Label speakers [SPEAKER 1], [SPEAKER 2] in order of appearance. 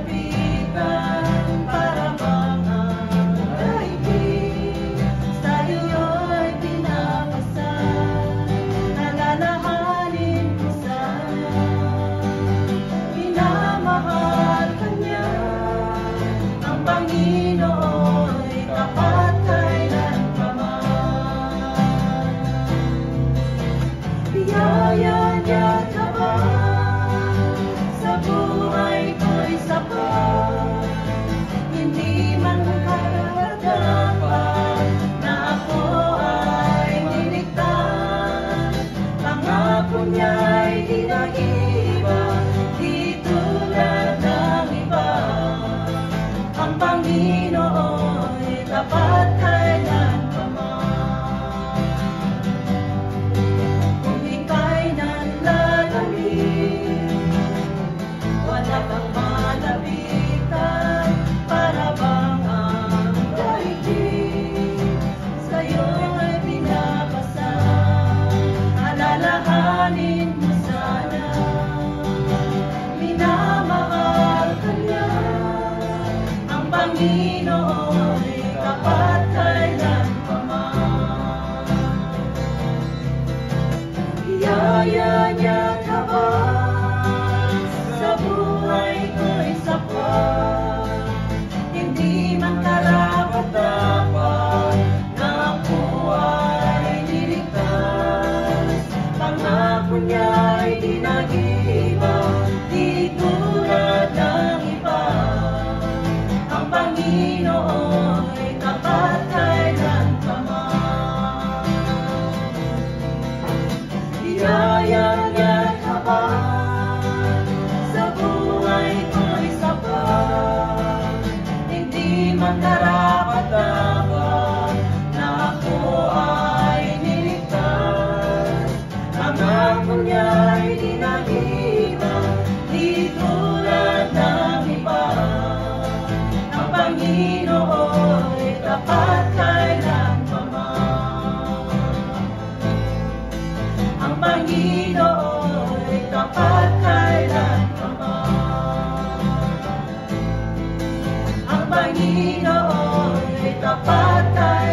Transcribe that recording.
[SPEAKER 1] malapitan para bang ang daigdig sa iyo'y pinapasal. Alalahanin mo sana, minamahal ka niya. Ang Panginoo'y tapat kailanpaman. Biyaya niya tapat sa buhay ko'y sapat. Hindi man karapat-dapat na ako ay niligtas. Pangako niya'y di nag-iiba, di tulad ng iba. Ang Panginoo'y tapat kailanpaman. Kung ika'y nanlalamig, wala kang malapitan para bang ang daigdig sa'yo'y pinapasal. Alalahanin mo sana, minamahal ka niya. Ang Panginoo'y tapat kailanpaman. Biyaya niya tapat sa buhay ko'y sapat. Hindi man karapat-dapat na ako ay niligtas. Pangako niya'y di nag-iiba, di tulad ng iba. Ang Panginoo'y tapat kailanpaman. Biyaya niya tapat sa buhay ko'y sapat. Hindi man karapat-dapat na ako ay niligtas. Pangako niya'y di nag-iiba, di tulad ng iba. Ang Panginoo'y tapat kailanpaman. Ang Panginoo'y tapat kailanpaman. Ang Panginoo'y tapat kailanpaman.